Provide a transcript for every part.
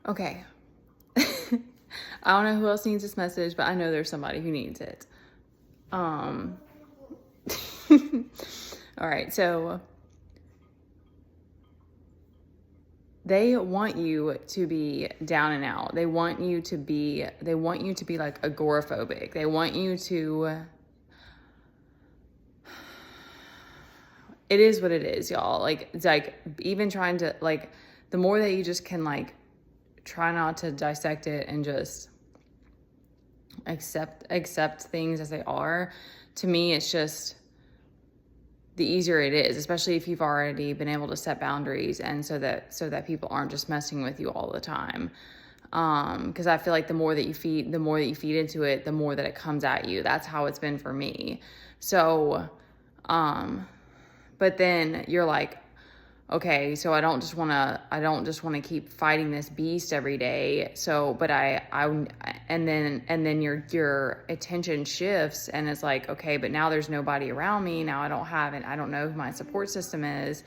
Okay. I don't know who else needs this message, but I know there's somebody who needs it. All right, so they want you to be down and out. They want you to be like agoraphobic. They want you to, it is what it is, y'all. Like, it's like even trying to, like, the more that you just can, like, try not to dissect it and just accept things as they are, to me, it's just the easier it is, especially if you've already been able to set boundaries, and so that people aren't just messing with you all the time. Because I feel like the more that you feed into it, the more that it comes at you. That's how it's been for me. So, but then you're like, okay, so I don't just want to keep fighting this beast every day. So, but and then your attention shifts, and it's like, okay, but now there's nobody around me. Now I don't know who my support system is.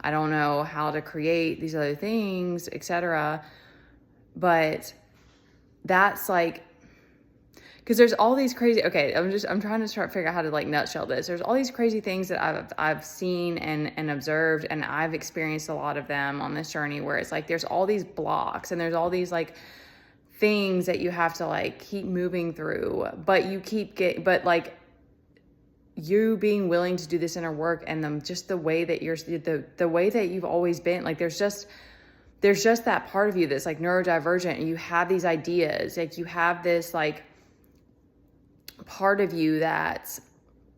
I don't know how to create these other things, etc. But that's like, because there's all these crazy, okay, I'm trying to figure out how to like nutshell this. There's all these crazy things that I've seen and observed, and I've experienced a lot of them on this journey, where it's like there's all these blocks and there's all these like things that you have to like keep moving through, but but like you being willing to do this inner work, and just the way that the way that you've always been, like there's just that part of you that's like neurodivergent, and you have these ideas, like you have this like part of you that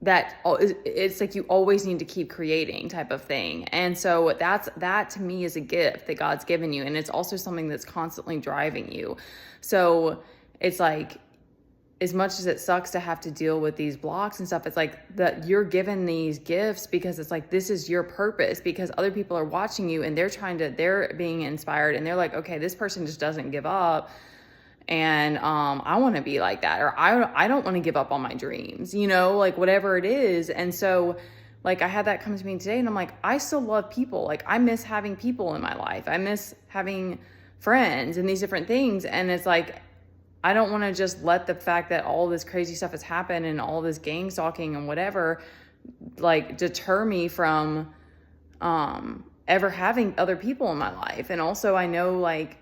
it's like you always need to keep creating type of thing. And so that to me is a gift that God's given you, and it's also something that's constantly driving you. So it's like, as much as it sucks to have to deal with these blocks and stuff, it's like that you're given these gifts because it's like, this is your purpose, because other people are watching you and they're being inspired, and they're like, okay, this person just doesn't give up. And I want to be like that, or I don't want to give up on my dreams, like whatever it is. And so like I had that come to me today, and I'm like, I still love people. Like I miss having people in my life. I miss having friends and these different things. And it's like, I don't want to just let the fact that all this crazy stuff has happened and all this gang stalking and whatever, like deter me from ever having other people in my life. And also I know, like,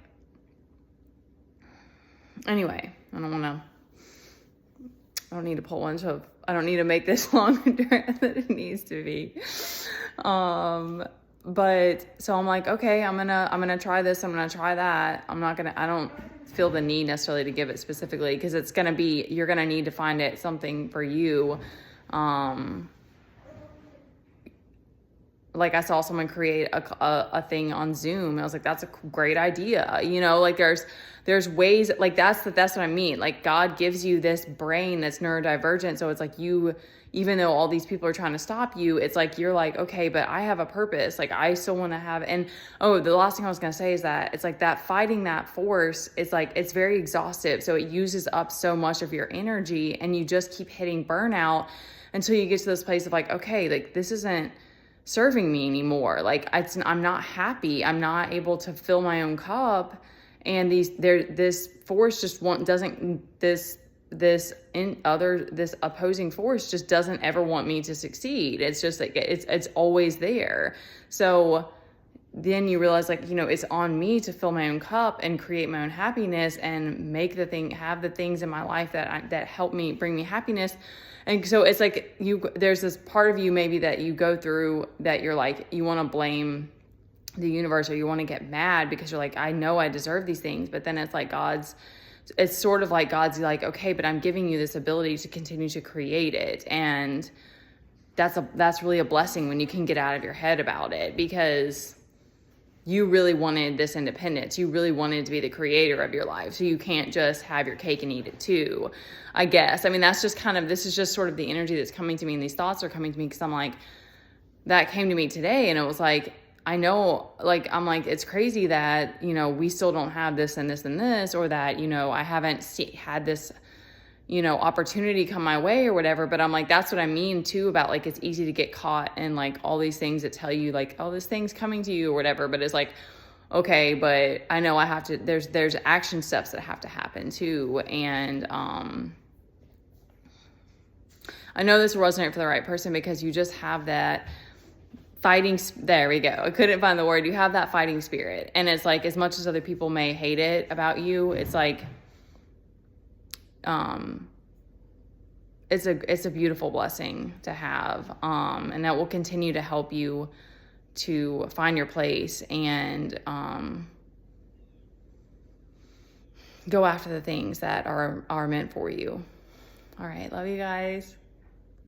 anyway, I don't need to pull into, I don't need to make this longer than it needs to be. But so I'm like, okay, I'm gonna try this. I'm gonna try that. I don't feel the need necessarily to give it specifically, because you're gonna need to find it something for you. Like I saw someone create a thing on Zoom. I was like, that's a great idea. Like there's ways, like that's what I mean. Like God gives you this brain that's neurodivergent. So it's like even though all these people are trying to stop you, it's like, you're like, okay, but I have a purpose. Like I still want to have, and the last thing I was going to say is that it's like that fighting that force is like, it's very exhaustive. So it uses up so much of your energy, and you just keep hitting burnout until you get to this place of like, okay, like this isn't serving me anymore. Like I'm not happy. I'm not able to fill my own cup. And this force just this opposing force just doesn't ever want me to succeed. It's just like, it's always there. So then you realize, like, it's on me to fill my own cup and create my own happiness and have the things in my life that help me, bring me happiness. And so it's like there's this part of you maybe that you go through that you're like, you want to blame the universe, or you want to get mad because you're like, I know I deserve these things. But then it's like it's sort of like God's like, okay, but I'm giving you this ability to continue to create it. And that's really a blessing when you can get out of your head about it, because you really wanted this independence. You really wanted to be the creator of your life. So you can't just have your cake and eat it too, I guess. I mean, this is just sort of the energy that's coming to me, and these thoughts are coming to me because I'm like, that came to me today, and it was like, I know, like, I'm like, it's crazy that, we still don't have this and this and this, or that, I haven't had this, opportunity come my way or whatever. But I'm like, that's what I mean too about like, it's easy to get caught in like all these things that tell you like, oh, this thing's coming to you or whatever. But it's like, okay, but I know I have to, there's action steps that have to happen too. And I know this wasn't for the right person because you just have that fighting, there we go. I couldn't find the word. You have that fighting spirit. And it's like, as much as other people may hate it about you, it's like, it's a beautiful blessing to have. And that will continue to help you to find your place and, go after the things that are meant for you. All right. Love you guys.